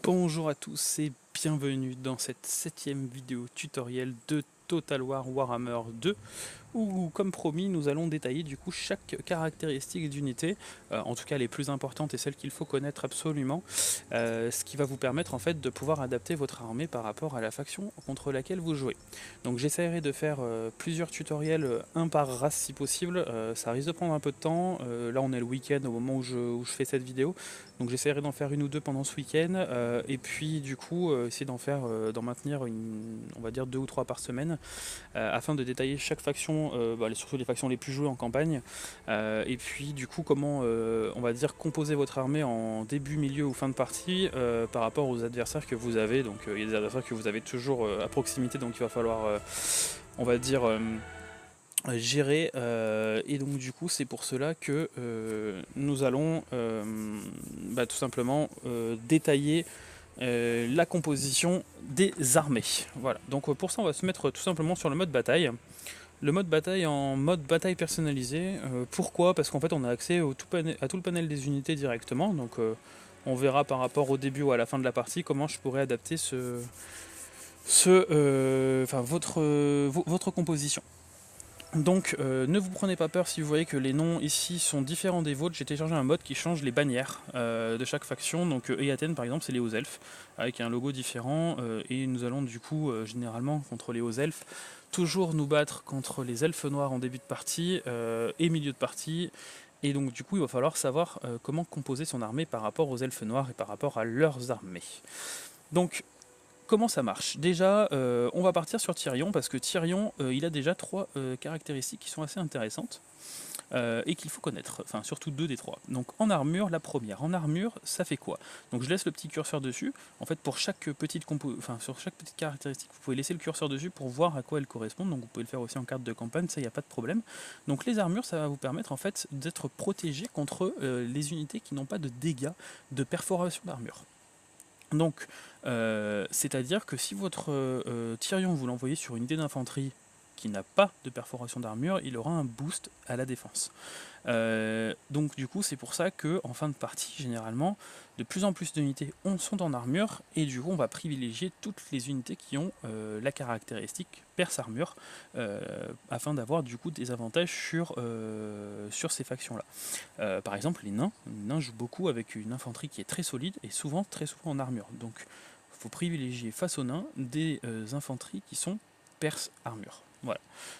Bonjour à tous et bienvenue dans cette 7e vidéo tutoriel de Total War Warhammer 2 où, comme promis, nous allons détailler du coup chaque caractéristique d'unité, en tout cas les plus importantes et celles qu'il faut connaître absolument, ce qui va vous permettre en fait de pouvoir adapter votre armée par rapport à la faction contre laquelle vous jouez. Donc j'essaierai de faire plusieurs tutoriels, un par race si possible, ça risque de prendre un peu de temps, là on est le week-end au moment où je fais cette vidéo, donc j'essaierai d'en faire une ou deux pendant ce week-end, et puis du coup essayer d'en maintenir on va dire 2 ou 3 par semaine, afin de détailler chaque faction, surtout les factions les plus jouées en campagne, et puis du coup comment on va dire composer votre armée en début, milieu ou fin de partie par rapport aux adversaires que vous avez. Donc il y a des adversaires que vous avez toujours à proximité, donc il va falloir on va dire gérer, et donc du coup c'est pour cela que nous allons tout simplement détailler la composition des armées. Voilà, donc pour ça on va se mettre tout simplement sur le mode bataille. Le mode bataille en mode bataille personnalisé. Pourquoi? Parce qu'en fait on a accès à tout le panel des unités directement, donc on verra par rapport au début ou à la fin de la partie comment je pourrais adapter votre composition. Donc ne vous prenez pas peur si vous voyez que les noms ici sont différents des vôtres. J'ai téléchargé un mode qui change les bannières de chaque faction. Donc Eaten par exemple c'est les hauts elfes avec un logo différent, et nous allons du coup généralement contre les hauts elfes toujours nous battre contre les elfes noirs en début de partie et milieu de partie. Et donc du coup il va falloir savoir comment composer son armée par rapport aux elfes noirs et par rapport à leurs armées. Donc comment ça marche? Déjà, on va partir sur Tyrion, parce que Tyrion, il a déjà 3 caractéristiques qui sont assez intéressantes, et qu'il faut connaître, enfin surtout 2 des 3. Donc en armure, la première. En armure, ça fait quoi? Donc je laisse le petit curseur dessus. En fait, pour chaque sur chaque petite caractéristique, vous pouvez laisser le curseur dessus pour voir à quoi elle correspond. Donc vous pouvez le faire aussi en carte de campagne, ça, il n'y a pas de problème. Donc les armures, ça va vous permettre en fait d'être protégé contre les unités qui n'ont pas de dégâts de perforation d'armure. Donc, c'est-à-dire que si votre Tyrion, vous l'envoyez sur une unité d'infanterie qui n'a pas de perforation d'armure, il aura un boost à la défense. Donc du coup c'est pour ça que en fin de partie généralement de plus en plus d'unités sont en armure, et du coup on va privilégier toutes les unités qui ont la caractéristique perce armure, afin d'avoir du coup des avantages sur ces factions là. Par exemple les nains jouent beaucoup avec une infanterie qui est très solide et très souvent en armure, donc il faut privilégier face aux nains des infanteries qui sont perce armure. Voilà.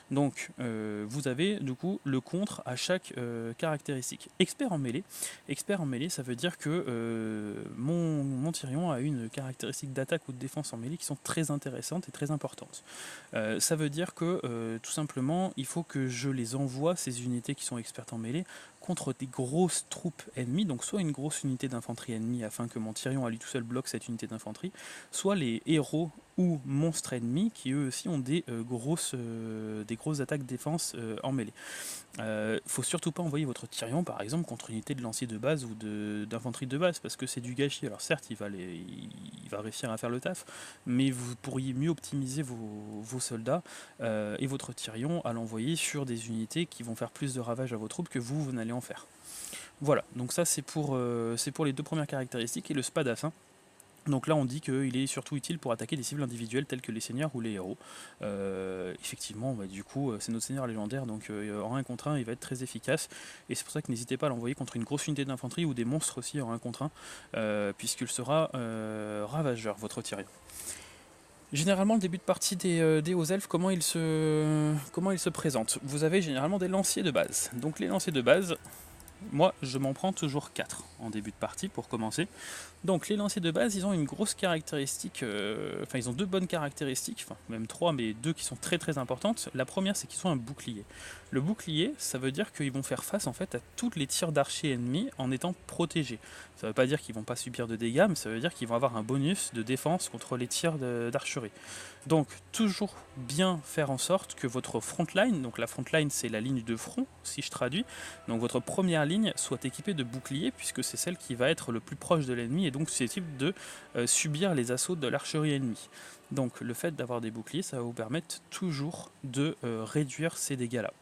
Donc vous avez du coup le contre à chaque caractéristique. Expert en mêlée. Expert en mêlée, ça veut dire que mon Tyrion a une caractéristique d'attaque ou de défense en mêlée qui sont très intéressantes et très importantes. Ça veut dire que tout simplement il faut que je les envoie, ces unités qui sont expertes en mêlée, contre des grosses troupes ennemies, donc soit une grosse unité d'infanterie ennemie afin que mon Tyrion à lui tout seul bloque cette unité d'infanterie, soit les héros ou monstres ennemis qui eux aussi ont des grosses attaques défense en mêlée. Faut surtout pas envoyer votre Tyrion par exemple contre une unité de lancier de base ou d'infanterie de base, parce que c'est du gâchis. Alors certes il va réussir à faire le taf, mais vous pourriez mieux optimiser vos soldats et votre Tyrion à l'envoyer sur des unités qui vont faire plus de ravages à vos troupes que vous n'allez en faire. Voilà, donc ça c'est pour les 2 premières caractéristiques. Et le spadassin, donc là on dit qu'il est surtout utile pour attaquer des cibles individuelles telles que les seigneurs ou les héros. Effectivement, du coup c'est notre seigneur légendaire, donc en 1 contre 1 il va être très efficace, et c'est pour ça que n'hésitez pas à l'envoyer contre une grosse unité d'infanterie ou des monstres aussi en 1 contre 1, puisqu'il sera ravageur, votre Tyrion. Généralement, le début de partie des hauts elfes, comment ils se présentent? Vous avez généralement des lanciers de base. Donc les lanciers de base, moi je m'en prends toujours 4 en début de partie pour commencer. Donc les lanciers de base, ils ont une grosse caractéristique, ils ont 2 bonnes caractéristiques, enfin même 3, mais 2 qui sont très très importantes. La première, c'est qu'ils ont un bouclier. Le bouclier, ça veut dire qu'ils vont faire face en fait à tous les tirs d'archers ennemis en étant protégés. Ça veut pas dire qu'ils vont pas subir de dégâts, mais ça veut dire qu'ils vont avoir un bonus de défense contre les tirs d'archerie. Donc toujours bien faire en sorte que votre frontline, donc la frontline c'est la ligne de front si je traduis, donc votre première ligne soit équipée de boucliers, puisque c'est celle qui va être le plus proche de l'ennemi et donc susceptible de subir les assauts de l'archerie ennemie. Donc le fait d'avoir des boucliers, ça va vous permettre toujours de réduire ces dégâts là.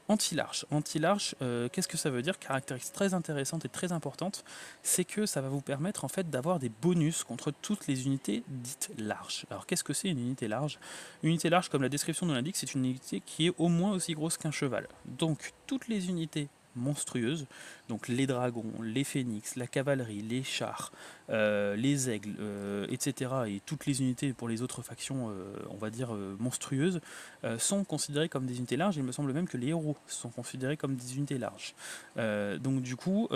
Anti-large. Anti-large, qu'est-ce que ça veut dire? Caractéristique très intéressante et très importante, c'est que ça va vous permettre en fait d'avoir des bonus contre toutes les unités dites larges. Alors qu'est-ce que c'est une unité large? Une unité large, comme la description nous l'indique, c'est une unité qui est au moins aussi grosse qu'un cheval. Donc toutes les unités monstrueuses, donc les dragons, les phénix, la cavalerie, les chars, les aigles, etc. et toutes les unités pour les autres factions, on va dire monstrueuses, sont considérées comme des unités larges. Il me semble même que les héros sont considérés comme des unités larges. Donc du coup,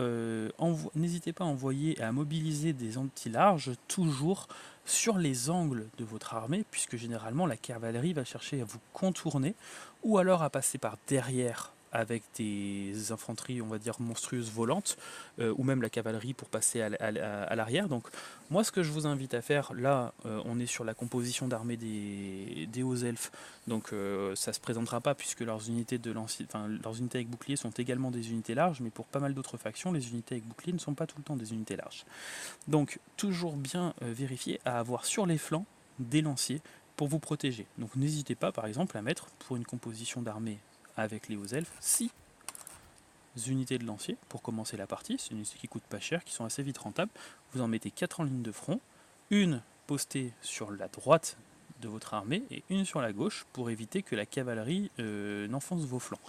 n'hésitez pas à envoyer et à mobiliser des anti-larges toujours sur les angles de votre armée, puisque généralement la cavalerie va chercher à vous contourner ou alors à passer par derrière avec des infanteries, on va dire, monstrueuses volantes, ou même la cavalerie pour passer à l'arrière. Donc moi, ce que je vous invite à faire, là, on est sur la composition d'armée des hauts elfes, donc ça ne se présentera pas puisque leurs unités, leurs unités avec bouclier sont également des unités larges, mais pour pas mal d'autres factions, les unités avec bouclier ne sont pas tout le temps des unités larges. Donc toujours bien vérifier à avoir sur les flancs des lanciers pour vous protéger. Donc n'hésitez pas par exemple à mettre pour une composition d'armée avec les hauts elfes 6 unités de lanciers pour commencer la partie. C'est une unité qui coûte pas cher, qui sont assez vite rentables. Vous en mettez 4 en ligne de front, une postée sur la droite de votre armée et une sur la gauche pour éviter que la cavalerie n'enfonce vos flancs.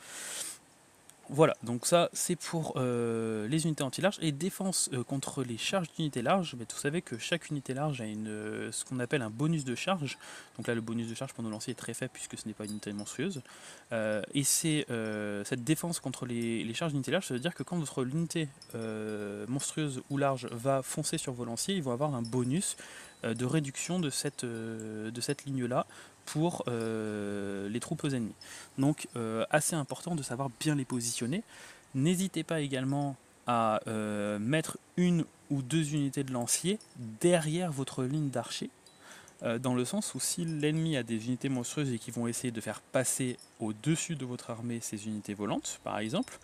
Voilà, donc ça c'est pour les unités anti-larges et défense contre les charges d'unités larges. Mais vous savez que chaque unité large a ce qu'on appelle un bonus de charge. Donc là le bonus de charge pour nos lanciers est très faible puisque ce n'est pas une unité monstrueuse. Et c'est cette défense contre les charges d'unités larges, ça veut dire que quand votre unité monstrueuse ou large va foncer sur vos lanciers, ils vont avoir un bonus de réduction de cette ligne-là pour les troupes ennemies. Donc assez important de savoir bien les positionner. N'hésitez pas également à mettre une ou deux unités de lanciers derrière votre ligne d'archers, dans le sens où si l'ennemi a des unités monstrueuses et qui vont essayer de faire passer au-dessus de votre armée ces unités volantes, par exemple,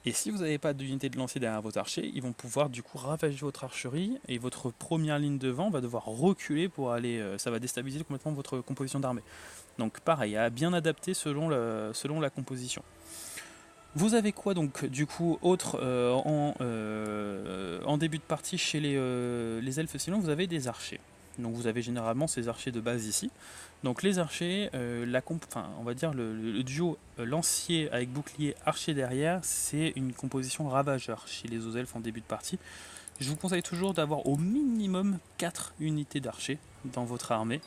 et si vous n'avez pas d'unité de lancier derrière votre archer, ils vont pouvoir du coup ravager votre archerie et votre première ligne de vent va devoir reculer pour aller. Ça va déstabiliser complètement votre composition d'armée. Donc pareil, à bien adapter selon la composition. Vous avez quoi donc du coup autre en début de partie chez les elfes sinon vous avez des archers. Donc vous avez généralement ces archers de base ici. Donc les archers, on va dire le duo lancier avec bouclier archer derrière, c'est une composition ravageur chez les hauts elfes en début de partie. Je vous conseille toujours d'avoir au minimum 4 unités d'archers dans votre armée.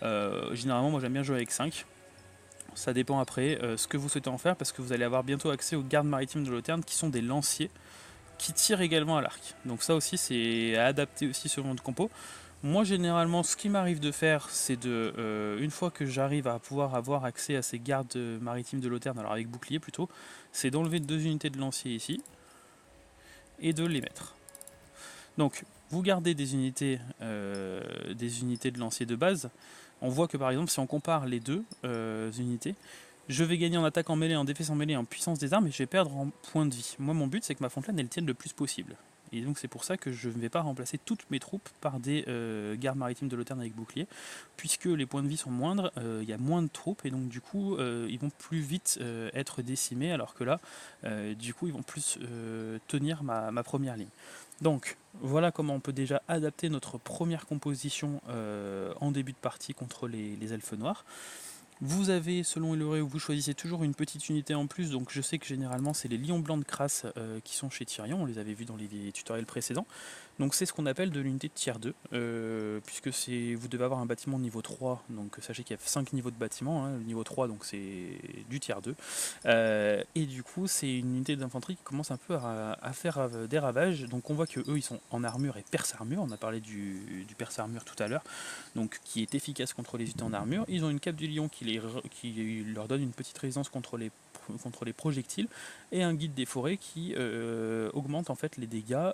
Généralement moi j'aime bien jouer avec 5. Ça dépend après ce que vous souhaitez en faire parce que vous allez avoir bientôt accès aux gardes maritimes de l'Auterne qui sont des lanciers qui tirent également à l'arc. Donc ça aussi c'est à adapter aussi selon votre compo. Moi généralement ce qui m'arrive de faire c'est une fois que j'arrive à pouvoir avoir accès à ces gardes maritimes de l'Auterne, alors avec bouclier plutôt, c'est d'enlever 2 unités de lanciers ici et de les mettre. Donc vous gardez des unités de lanciers de base. On voit que par exemple si on compare les deux unités, je vais gagner en attaque en mêlée, en défense en mêlée, en puissance des armes et je vais perdre en points de vie. Moi mon but c'est que ma fontaine elle tienne le plus possible. Et donc c'est pour ça que je ne vais pas remplacer toutes mes troupes par des gardes maritimes de l'Auterne avec bouclier, puisque les points de vie sont moindres, il y a moins de troupes et donc du coup ils vont plus vite être décimés alors que là du coup ils vont plus tenir ma première ligne. Donc voilà comment on peut déjà adapter notre première composition en début de partie contre les elfes noirs. Vous avez, selon Eloré, vous choisissez toujours une petite unité en plus, donc je sais que généralement c'est les lions blancs de crasse qui sont chez Tyrion, on les avait vus dans les tutoriels précédents. Donc c'est ce qu'on appelle de l'unité de tier 2, puisque vous devez avoir un bâtiment de niveau 3, donc sachez qu'il y a 5 niveaux de bâtiment, le niveau 3 donc c'est du tier 2. Et du coup c'est une unité d'infanterie qui commence un peu à faire des ravages, donc on voit que eux ils sont en armure et perce armure, on a parlé du perce armure tout à l'heure, donc qui est efficace contre les unités en armure. Ils ont une cape du lion qui leur donne une petite résistance contre les projectiles et un guide des forêts qui augmente en fait les dégâts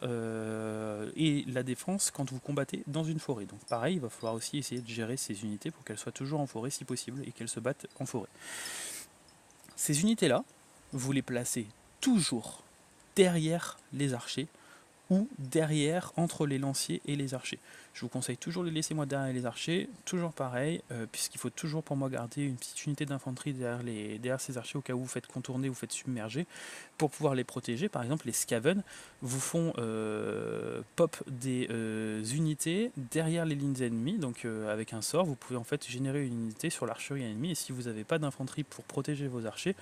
et la défense quand vous combattez dans une forêt. Donc pareil, il va falloir aussi essayer de gérer ces unités pour qu'elles soient toujours en forêt si possible et qu'elles se battent en forêt. Ces unités là, vous les placez toujours derrière les archers ou derrière entre les lanciers et les archers. Je vous conseille toujours de les laisser moi derrière les archers, toujours pareil, puisqu'il faut toujours pour moi garder une petite unité d'infanterie derrière ces archers au cas où vous faites contourner, vous faites submerger, pour pouvoir les protéger. Par exemple, les Skaven vous font pop des unités derrière les lignes ennemies, donc avec un sort, vous pouvez en fait générer une unité sur l'archerie ennemie, et si vous n'avez pas d'infanterie pour protéger vos archers,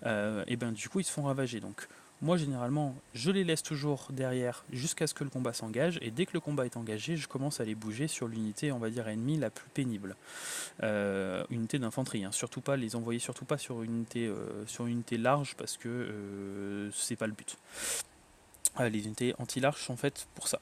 et ben du coup ils se font ravager. Donc moi, généralement, je les laisse toujours derrière jusqu'à ce que le combat s'engage, et dès que le combat est engagé, je commence à les bouger sur l'unité, on va dire, ennemie la plus pénible. Unité d'infanterie, hein. Surtout pas, les envoyer surtout pas sur une unité large, parce que c'est pas le but. Les unités anti-large sont faites pour ça.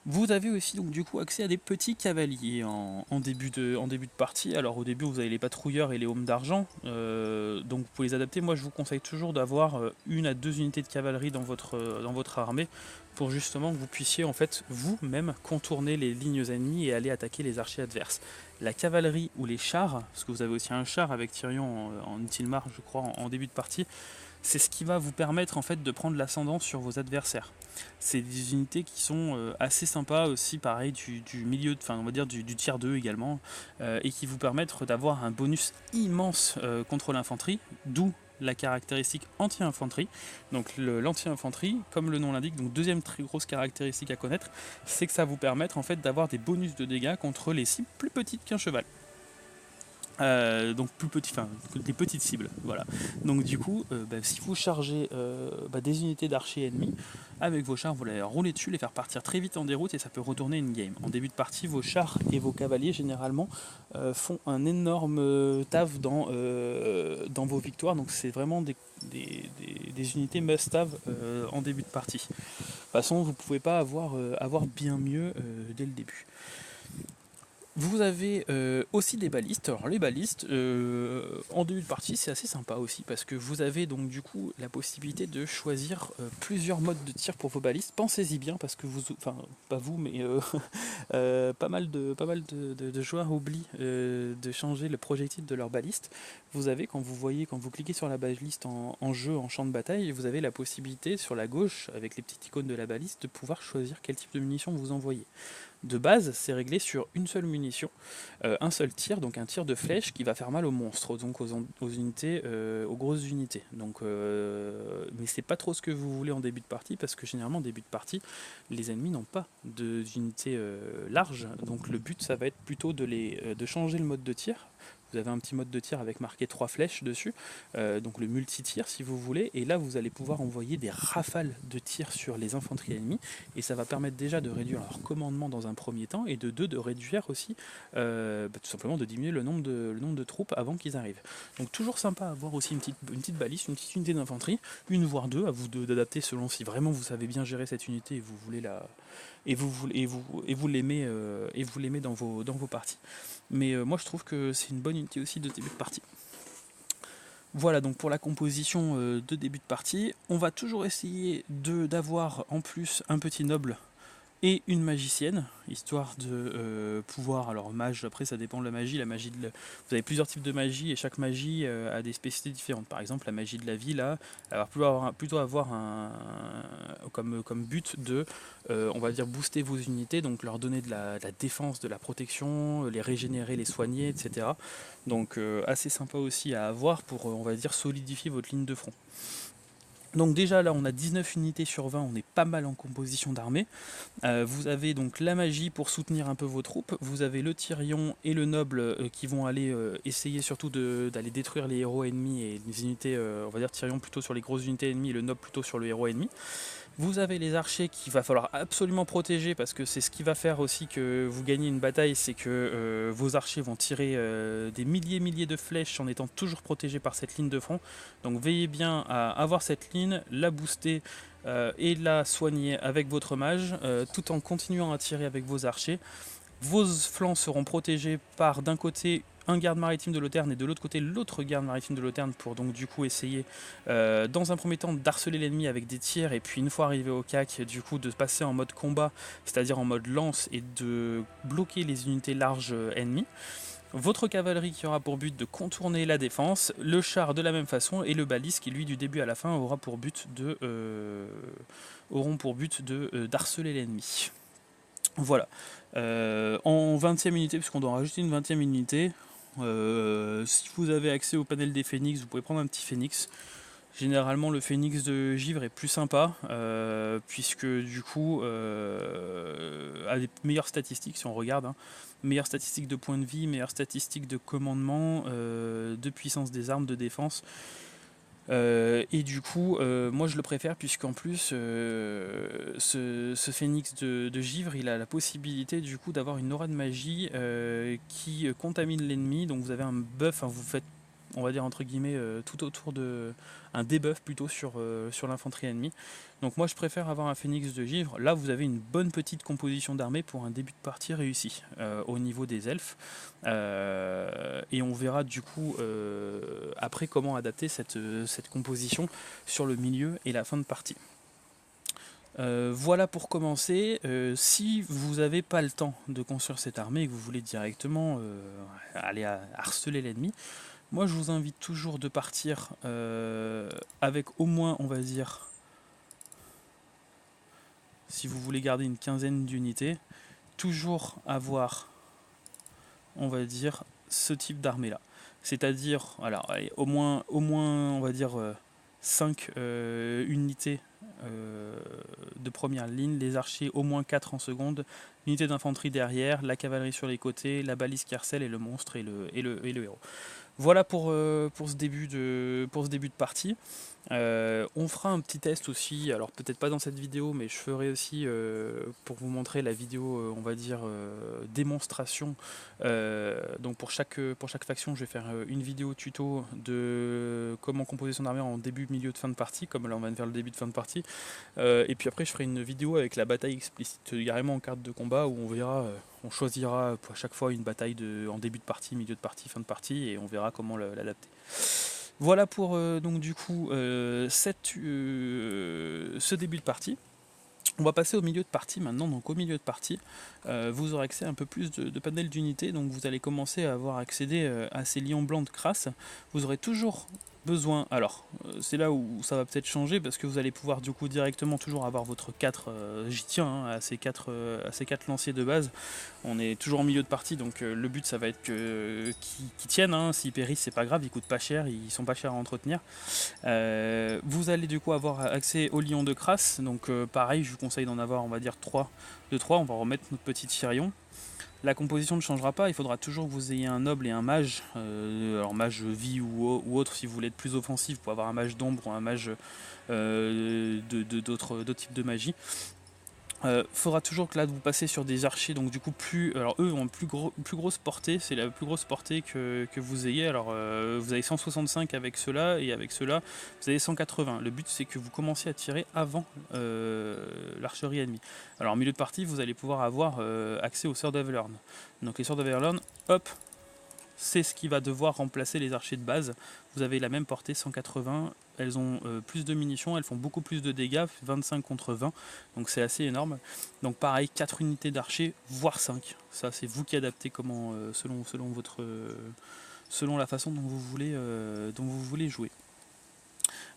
Vous avez aussi donc du coup accès à des petits cavaliers en début de partie. Alors au début vous avez les patrouilleurs et les hommes d'argent, donc vous pouvez les adapter. Moi je vous conseille toujours d'avoir une à deux unités de cavalerie dans votre armée, pour justement que vous puissiez en fait vous-même contourner les lignes ennemies et aller attaquer les archers adverses. La cavalerie ou les chars, parce que vous avez aussi un char avec Tyrion en Utilmar je crois en début de partie, c'est ce qui va vous permettre en fait de prendre l'ascendant sur vos adversaires. C'est des unités qui sont assez sympas aussi, pareil du milieu, enfin on va dire du tier 2 également, et qui vous permettent d'avoir un bonus immense contre l'infanterie, d'où la caractéristique anti-infanterie. Donc l'anti-infanterie, comme le nom l'indique, donc deuxième très grosse caractéristique à connaître, c'est que ça vous permet en fait d'avoir des bonus de dégâts contre les cibles plus petites qu'un cheval. Donc plus petit, enfin des petites cibles, voilà. Donc du coup, si vous chargez des unités d'archers ennemis avec vos chars, vous les rouler dessus, les faire partir très vite en déroute, et ça peut retourner une game. En début de partie, vos chars et vos cavaliers généralement font un énorme taf dans vos victoires. Donc c'est vraiment des unités must-have en début de partie. De toute façon, vous ne pouvez pas avoir bien mieux dès le début. Vous avez aussi des balistes. Alors les balistes, en début de partie, c'est assez sympa aussi, parce que vous avez donc du coup la possibilité de choisir plusieurs modes de tir pour vos balistes. Pensez-y bien, parce que enfin pas vous, mais pas mal de joueurs oublient de changer le projectile de leur baliste. Vous avez, quand vous cliquez sur la baliste en jeu, en champ de bataille, vous avez la possibilité sur la gauche, avec les petites icônes de la baliste, de pouvoir choisir quel type de munitions vous envoyez. De base, c'est réglé sur une seule munition, un seul tir, donc un tir de flèche qui va faire mal aux monstres, donc aux unités, aux grosses unités. Donc, mais c'est pas trop ce que vous voulez en début de partie, parce que généralement en début de partie, les ennemis n'ont pas d'unités larges, donc le but ça va être plutôt de changer le mode de tir. Vous avez un petit mode de tir avec marqué 3 flèches dessus, donc le multi-tir si vous voulez, et là vous allez pouvoir envoyer des rafales de tir sur les infanteries ennemies, et ça va permettre déjà de réduire leur commandement dans un premier temps, et de réduire aussi, tout simplement de diminuer le nombre de troupes avant qu'ils arrivent. Donc toujours sympa à avoir aussi une petite baliste, une petite unité d'infanterie, une voire deux, à vous d'adapter selon si vraiment vous savez bien gérer cette unité et vous voulez vous l'aimez dans vos parties. Mais moi je trouve que c'est une bonne unité aussi de début de partie. Voilà donc pour la composition de début de partie. On va toujours essayer d'avoir en plus un petit noble et une magicienne, histoire de pouvoir, alors mage, après ça dépend de la magie, vous avez plusieurs types de magie, et chaque magie a des spécificités différentes. Par exemple la magie de la vie là, elle va plutôt avoir comme but de, on va dire, booster vos unités, donc leur donner de la défense, de la protection, les régénérer, les soigner, etc. Donc assez sympa aussi à avoir pour, on va dire, solidifier votre ligne de front. Donc déjà là on a 19 unités sur 20, on est pas mal en composition d'armée. Vous avez donc la magie pour soutenir un peu vos troupes, vous avez le Tyrion et le noble qui vont aller essayer surtout d'aller détruire les héros ennemis, et les unités, on va dire Tyrion plutôt sur les grosses unités ennemies et le noble plutôt sur le héros ennemi. Vous avez les archers qu'il va falloir absolument protéger, parce que c'est ce qui va faire aussi que vous gagnez une bataille, c'est que vos archers vont tirer des milliers de flèches en étant toujours protégés par cette ligne de front. Donc veillez bien à avoir cette ligne, la booster et la soigner avec votre mage, tout en continuant à tirer avec vos archers. Vos flancs seront protégés par d'un côté un garde maritime de Loterne et de l'autre côté l'autre garde maritime de Loterne, pour donc du coup essayer dans un premier temps d'harceler l'ennemi avec des tirs, et puis une fois arrivé au CAC, du coup de passer en mode combat, c'est-à-dire en mode lance, et de bloquer les unités larges ennemies. Votre cavalerie qui aura pour but de contourner la défense, le char de la même façon, et le baliste qui lui du début à la fin auront pour but d'harceler l'ennemi. Voilà. En 20e unité, puisqu'on doit rajouter une 20e unité, si vous avez accès au panel des phénix, vous pouvez prendre un petit phénix. Généralement le phénix de givre est plus sympa, puisque du coup a des meilleures statistiques si on regarde, hein. Meilleures statistiques de points de vie, meilleures statistiques de commandement, de puissance des armes, de défense. Et du coup, moi je le préfère puisqu'en plus, ce phénix de givre, il a la possibilité du coup d'avoir une aura de magie qui contamine l'ennemi. Donc vous avez un buff, hein, vous faites, on va dire entre guillemets, tout autour de un debuff plutôt sur l'infanterie ennemie. Donc moi je préfère avoir un phénix de givre. Là vous avez une bonne petite composition d'armée pour un début de partie réussi au niveau des elfes. Et on verra du coup après comment adapter cette composition sur le milieu et la fin de partie. Voilà pour commencer. Si vous n'avez pas le temps de construire cette armée et que vous voulez directement aller harceler l'ennemi, moi je vous invite toujours de partir avec au moins, on va dire, si vous voulez garder une quinzaine d'unités, toujours avoir, on va dire, ce type d'armée là. C'est-à-dire, alors, allez, au moins, on va dire 5 unités de première ligne, les archers au moins 4 en seconde, l'unité d'infanterie derrière, la cavalerie sur les côtés, la balise qui harcèle et le monstre et le héros. Voilà pour ce début de partie. On fera un petit test aussi, alors peut-être pas dans cette vidéo, mais je ferai aussi pour vous montrer la vidéo, on va dire, démonstration. Donc pour chaque faction, je vais faire une vidéo tuto de comment composer son armée en début, milieu, de fin de partie, comme là on va faire le début de fin de partie. Et puis après, je ferai une vidéo avec la bataille explicite, carrément en carte de combat, où on verra, on choisira à chaque fois une bataille en début de partie, milieu de partie, fin de partie, et on verra comment l'adapter. Voilà pour donc du coup ce début de partie. On va passer au milieu de partie maintenant. Donc au milieu de partie, vous aurez accès à un peu plus de panels d'unités. Donc vous allez commencer à avoir accédé à ces lions blancs de crasse. Vous aurez toujours besoin, alors c'est là où ça va peut-être changer parce que vous allez pouvoir du coup directement toujours avoir votre 4, j'y tiens hein, à ces 4 lanciers de base. On est toujours en milieu de partie donc le but ça va être qu'ils tiennent, hein. S'ils périssent c'est pas grave, ils coûtent pas cher, ils sont pas chers à entretenir. Vous allez du coup avoir accès aux lions de crasse, donc pareil je vous conseille d'en avoir on va dire 3 de 3, on va remettre notre petit Chirion. La composition ne changera pas, il faudra toujours que vous ayez un noble et un mage, alors mage vie ou autre si vous voulez être plus offensif, vous pouvez avoir un mage d'ombre ou un mage d'autres types de magie. Faudra toujours que là vous passez sur des archers, donc du coup alors eux ont plus grosse portée, c'est la plus grosse portée que vous ayez. Alors vous avez 165 avec ceux-là et avec ceux-là vous avez 180. Le but c'est que vous commenciez à tirer avant l'archerie ennemie. Alors en milieu de partie vous allez pouvoir avoir accès aux Sword of Lorn. Donc les Sword of Lorn, hop, c'est ce qui va devoir remplacer les archers de base. Vous avez la même portée, 180, elles ont plus de munitions, elles font beaucoup plus de dégâts, 25 contre 20, donc c'est assez énorme. Donc pareil, 4 unités d'archers, voire 5. Ça c'est vous qui adaptez comment, selon la façon dont vous voulez jouer.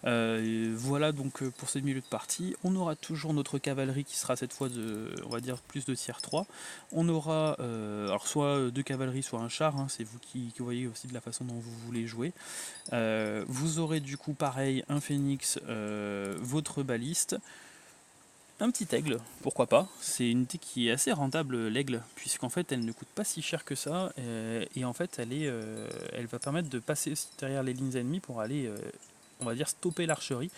Voilà donc pour ce milieu de partie. On aura toujours notre cavalerie qui sera cette fois on va dire plus de tier 3. On aura alors soit deux cavaleries, soit un char, hein, c'est vous qui voyez aussi de la façon dont vous voulez jouer. Vous aurez du coup pareil un phénix, votre baliste. Un petit aigle, pourquoi pas. C'est une unité qui est assez rentable, l'aigle, puisqu'en fait elle ne coûte pas si cher que ça, et en fait elle va permettre de passer aussi derrière les lignes ennemies pour aller, on va dire, stopper l'archerie.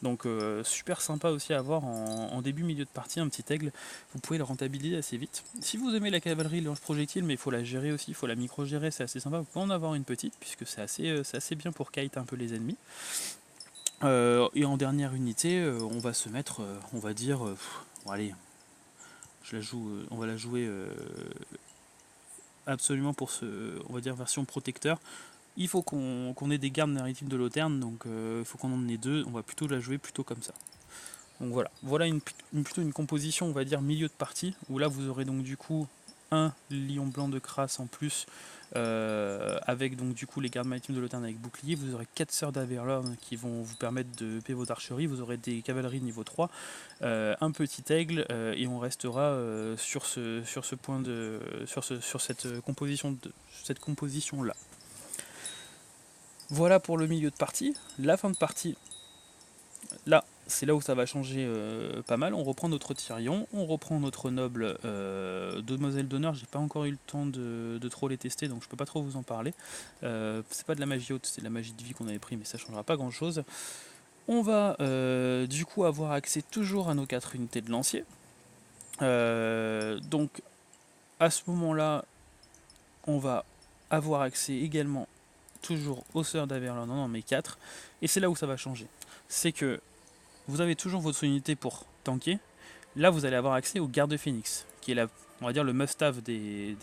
Donc super sympa aussi à avoir en début milieu de partie, un petit aigle, vous pouvez le rentabiliser assez vite. Si vous aimez la cavalerie, le lance-projectile, mais il faut la gérer aussi, il faut la micro-gérer, c'est assez sympa, vous pouvez en avoir une petite, puisque c'est assez bien pour kite un peu les ennemis. Et en dernière unité, on va se mettre, on va dire, bon, allez, on va la jouer absolument pour on va dire version protecteur. Il faut qu'on ait des gardes narratives de Loterne, donc il faut qu'on en ait 2, on va plutôt la jouer plutôt comme ça. Donc voilà, plutôt une composition, on va dire milieu de partie, où là vous aurez donc du coup un lion blanc de crasse en plus, avec donc du coup les gardes maritimes de l'Autern avec bouclier. Vous aurez 4 sœurs d'Averlorn qui vont vous permettre de payer vos archeries. Vous aurez des cavaleries niveau 3, un petit aigle, et on restera sur ce point de sur cette composition là. Voilà pour le milieu de partie. La fin de partie, là, c'est là où ça va changer pas mal. On reprend notre Tyrion, on reprend notre noble demoiselle d'honneur. J'ai pas encore eu le temps de trop les tester, donc je peux pas trop vous en parler. C'est pas de la magie haute, c'est de la magie de vie qu'on avait pris, mais ça changera pas grand chose. On va du coup avoir accès toujours à nos 4 unités de lancier. Donc à ce moment-là, on va avoir accès également toujours aux sœurs d'Averlorn dans mes 4. Et c'est là où ça va changer. C'est que vous avez toujours votre unité pour tanker. Là, vous allez avoir accès aux gardes phénix, qui est on va dire le must-have des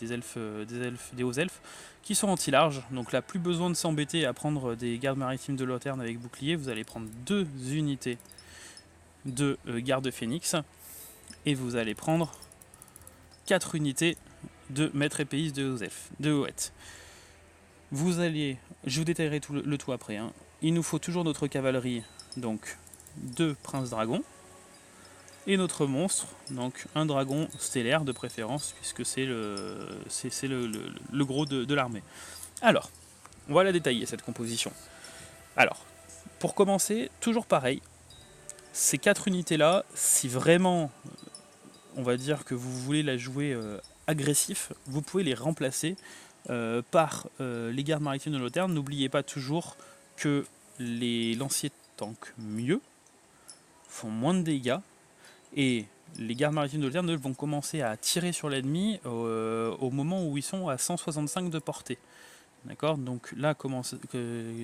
hauts elfes, qui sont anti-large. Donc là, plus besoin de s'embêter à prendre des gardes maritimes de l'Autern avec bouclier. Vous allez prendre 2 unités de gardes phénix, et vous allez prendre 4 unités de maîtres épéistes de hauts elfes, de Hoët. Je vous détaillerai le tout après. Hein. Il nous faut toujours notre cavalerie, donc 2 princes dragons, et notre monstre, donc un dragon stellaire de préférence, puisque c'est le gros de l'armée. Alors, on va la détailler cette composition. Alors, pour commencer, toujours pareil, ces 4 unités-là, si vraiment, on va dire que vous voulez la jouer agressif, vous pouvez les remplacer par les gardes maritimes de l'Autern. N'oubliez pas toujours que les lanciers tankent mieux, font moins de dégâts, et les gardes maritimes de l'Autern vont commencer à tirer sur l'ennemi au moment où ils sont à 165 de portée. D'accord. Donc là,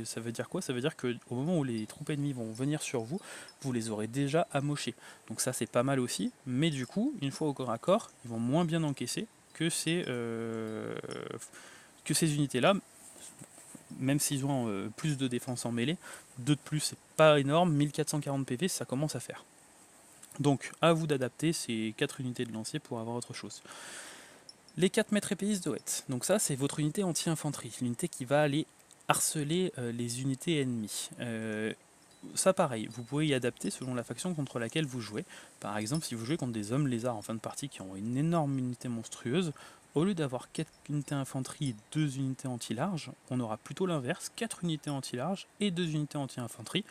ça veut dire quoi? Ça veut dire qu'au moment où les troupes ennemies vont venir sur vous, vous les aurez déjà amochés. Donc ça, c'est pas mal aussi. Mais du coup, une fois au corps à corps, ils vont moins bien encaisser que ces unités-là, même s'ils ont plus de défense en mêlée. 2 de plus, c'est pas énorme. 1440 PV, ça commence à faire. Donc, à vous d'adapter ces 4 unités de lancier pour avoir autre chose. Les 4 maîtres épéistes d'Hoët. Donc ça, c'est votre unité anti-infanterie. L'unité qui va aller harceler les unités ennemies. Ça, pareil, vous pouvez y adapter selon la faction contre laquelle vous jouez. Par exemple, si vous jouez contre des hommes lézards en fin de partie qui ont une énorme unité monstrueuse, au lieu d'avoir 4 unités infanterie et 2 unités anti-large, on aura plutôt l'inverse, 4 unités anti-large et 2 unités anti-infanterie.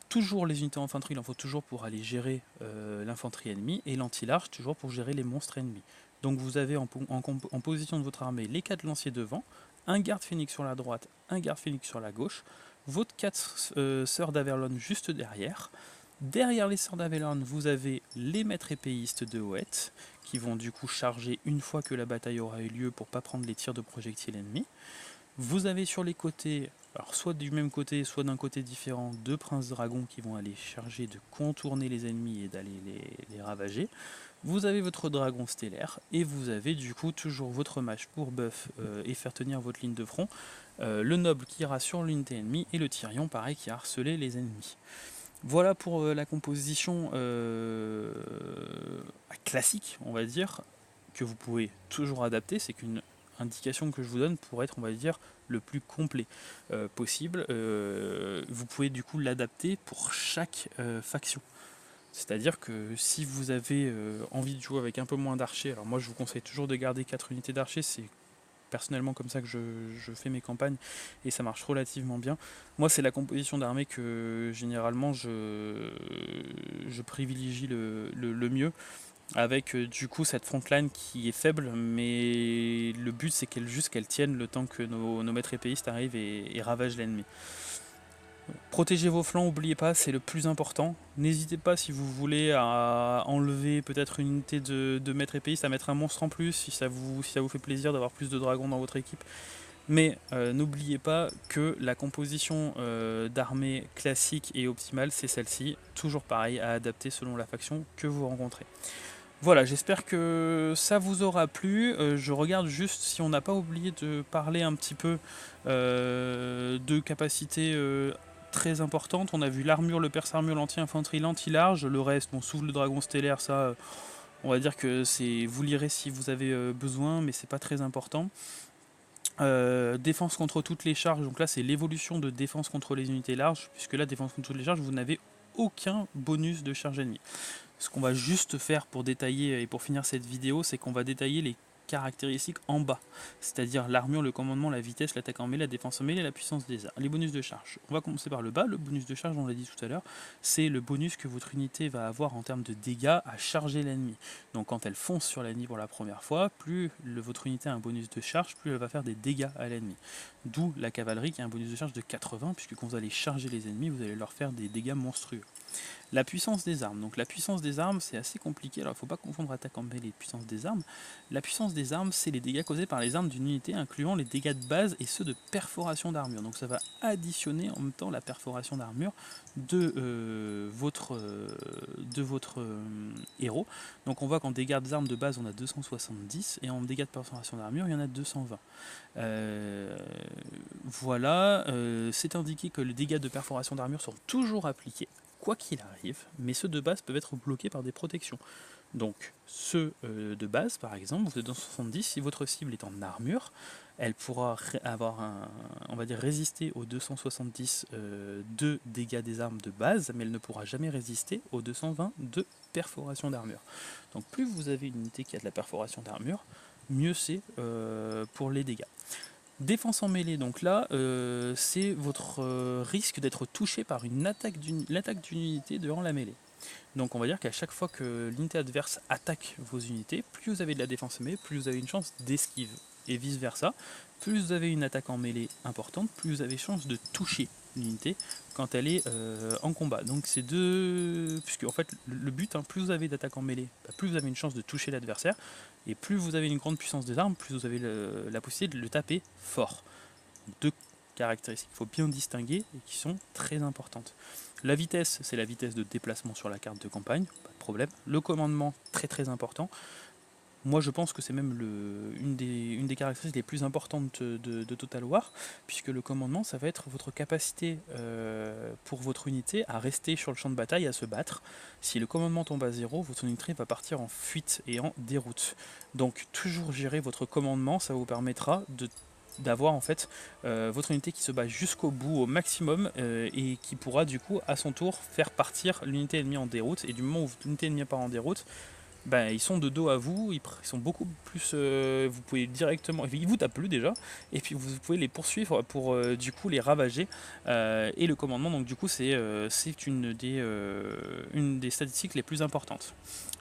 Toujours les unités infanterie, il en faut toujours pour aller gérer l'infanterie ennemie, et l'anti-large toujours pour gérer les monstres ennemis. Donc vous avez en position de votre armée les 4 lanciers devant, un garde phénix sur la droite, un garde phénix sur la gauche, votre 4 sœurs d'Averlorn juste derrière. Derrière les sœurs d'Averlorn, vous avez les maîtres épéistes de Hoët, qui vont du coup charger une fois que la bataille aura eu lieu pour ne pas prendre les tirs de projectiles ennemis. Vous avez sur les côtés, alors soit du même côté, soit d'un côté différent, 2 princes dragons qui vont aller charger de contourner les ennemis et d'aller les ravager. Vous avez votre dragon stellaire, et vous avez du coup toujours votre mage pour buff et faire tenir votre ligne de front, le noble qui ira sur l'unité ennemie, et le Tyrion pareil qui a harcelé les ennemis. Voilà pour la composition classique, on va dire, que vous pouvez toujours adapter. C'est qu'une indication que je vous donne pour être, on va dire, le plus complet possible. Vous pouvez du coup l'adapter pour chaque faction. C'est-à-dire que si vous avez envie de jouer avec un peu moins d'archers, alors moi je vous conseille toujours de garder 4 unités d'archers, c'est personnellement comme ça que je fais mes campagnes, et ça marche relativement bien. Moi c'est la composition d'armée que généralement je privilégie le mieux, avec du coup cette frontline qui est faible, mais le but c'est qu'elle tienne le temps que nos maîtres épéistes arrivent et ravagent l'ennemi. Protégez vos flancs, n'oubliez pas, c'est le plus important. N'hésitez pas si vous voulez à enlever peut-être une unité de maître épéiste, à mettre un monstre en plus, si ça vous fait plaisir d'avoir plus de dragons dans votre équipe. Mais n'oubliez pas que la composition d'armée classique et optimale, c'est celle-ci. Toujours pareil, à adapter selon la faction que vous rencontrez. Voilà, j'espère que ça vous aura plu. Je regarde juste si on n'a pas oublié de parler un petit peu de capacités très importantes. On a vu l'armure, le perce armure, l'anti-infanterie, l'anti-large. Le reste, bon, sauf le dragon stellaire, ça, On va dire que c'est, vous lirez si vous avez besoin, mais c'est pas très important. Défense contre toutes les charges, donc là c'est l'évolution de défense contre les unités larges, puisque là, défense contre toutes les charges, vous n'avez aucun bonus de charge ennemie. Ce qu'on va juste faire pour détailler et pour finir cette vidéo, c'est qu'on va détailler les caractéristiques en bas, c'est-à-dire l'armure, le commandement, la vitesse, l'attaque en mêlée, la défense en mêlée, la puissance des armes, les bonus de charge. On va commencer par le bas. Le bonus de charge, on l'a dit tout à l'heure, c'est le bonus que votre unité va avoir en termes de dégâts à charger l'ennemi. Donc quand elle fonce sur l'ennemi pour la première fois, plus votre unité a un bonus de charge, plus elle va faire des dégâts à l'ennemi. D'où la cavalerie qui a un bonus de charge de 80, puisque quand vous allez charger les ennemis, vous allez leur faire des dégâts monstrueux. La puissance des armes. Donc la puissance des armes, c'est assez compliqué. Alors il ne faut pas confondre attaque en mêlée et puissance des armes. La puissance des armes, c'est les dégâts causés par les armes d'une unité, incluant les dégâts de base et ceux de perforation d'armure. Donc ça va additionner en même temps la perforation d'armure de votre héros. Donc on voit qu'en dégâts d'armes de base, on a 270 et en dégâts de perforation d'armure, il y en a 220. Voilà, c'est indiqué que les dégâts de perforation d'armure sont toujours appliqués, quoi qu'il arrive, mais ceux de base peuvent être bloqués par des protections. Donc ceux de base, par exemple, vous êtes dans 70, si votre cible est en armure, elle pourra avoir on va dire résister aux 270 de dégâts des armes de base, mais elle ne pourra jamais résister aux 220 de perforation d'armure. Donc plus vous avez une unité qui a de la perforation d'armure, mieux c'est pour les dégâts. Défense en mêlée, donc là, c'est votre risque d'être touché par l'attaque d'une unité durant la mêlée. Donc on va dire qu'à chaque fois que l'unité adverse attaque vos unités, plus vous avez de la défense en mêlée, plus vous avez une chance d'esquive. Et vice versa, plus vous avez une attaque en mêlée importante, plus vous avez chance de toucher l'unité quand elle est en combat. Donc c'est deux... Puisque en fait le but, plus vous avez d'attaque en mêlée, plus vous avez une chance de toucher l'adversaire, et plus vous avez une grande puissance des armes, plus vous avez la possibilité de le taper fort. Deux caractéristiques qu'il faut bien distinguer et qui sont très importantes. La vitesse, c'est la vitesse de déplacement sur la carte de campagne, pas de problème. Le commandement, très très important. Moi je pense que c'est même une des caractéristiques les plus importantes de Total War, puisque le commandement, ça va être votre capacité pour votre unité à rester sur le champ de bataille, à se battre. Si le commandement tombe à 0, votre unité va partir en fuite et en déroute. Donc toujours gérer votre commandement, ça vous permettra d'avoir en fait votre unité qui se bat jusqu'au bout au maximum et qui pourra du coup à son tour faire partir l'unité ennemie en déroute, et du moment où l'unité ennemie part en déroute, ils sont de dos à vous, ils sont beaucoup plus. Vous pouvez directement. Ils vous tapent plus déjà, et puis vous pouvez les poursuivre pour du coup les ravager. Et le commandement, donc du coup, c'est une des statistiques les plus importantes.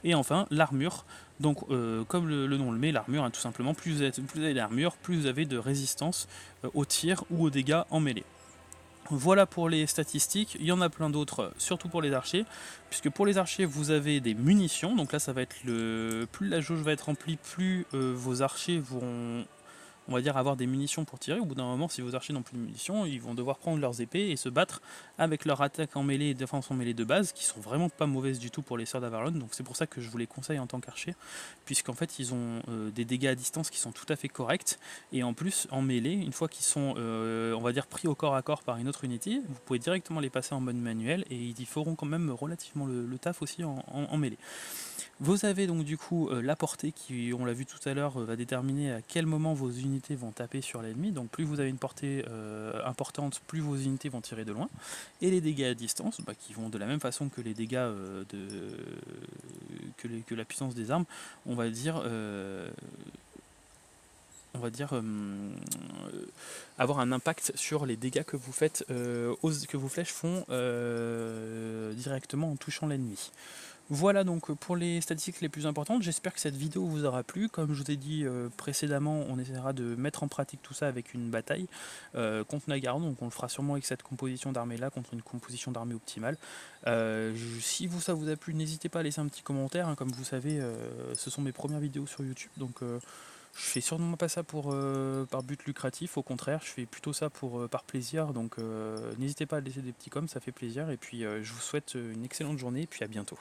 Et enfin, l'armure. Donc, comme le nom le met, l'armure, tout simplement, plus vous avez d'armure, plus vous avez de résistance aux tirs ou aux dégâts en mêlée. Voilà pour les statistiques, il y en a plein d'autres, surtout pour les archers, puisque pour les archers vous avez des munitions, donc là ça va être plus la jauge va être remplie, plus vos archers vont, on va dire, avoir des munitions pour tirer. Au bout d'un moment, si vos archers n'ont plus de munitions, ils vont devoir prendre leurs épées et se battre avec leur attaque en mêlée et défense en mêlée de base, qui sont vraiment pas mauvaises du tout pour les sœurs d'Avalon. Donc c'est pour ça que je vous les conseille en tant qu'archer, puisqu'en fait ils ont des dégâts à distance qui sont tout à fait corrects, et en plus en mêlée, une fois qu'ils sont on va dire pris au corps à corps par une autre unité, vous pouvez directement les passer en mode manuel et ils feront quand même relativement le taf aussi en mêlée. Vous avez donc du coup la portée qui, on l'a vu tout à l'heure, va déterminer à quel moment vos unités vont taper sur l'ennemi. Donc plus vous avez une portée importante, plus vos unités vont tirer de loin. Et les dégâts à distance, qui vont de la même façon que les dégâts que la puissance des armes, on va dire avoir un impact sur les dégâts que vous faites, que vos flèches font directement en touchant l'ennemi. Voilà donc pour les statistiques les plus importantes. J'espère que cette vidéo vous aura plu. Comme je vous ai dit précédemment, on essaiera de mettre en pratique tout ça avec une bataille contre Nagaron. Donc on le fera sûrement avec cette composition d'armée là contre une composition d'armée optimale. Si ça vous a plu, n'hésitez pas à laisser un petit commentaire. Comme vous savez, ce sont mes premières vidéos sur YouTube. Donc je fais sûrement pas ça par but lucratif, au contraire, je fais plutôt ça par plaisir. Donc n'hésitez pas à laisser des petits coms, ça fait plaisir. Et puis je vous souhaite une excellente journée et puis à bientôt.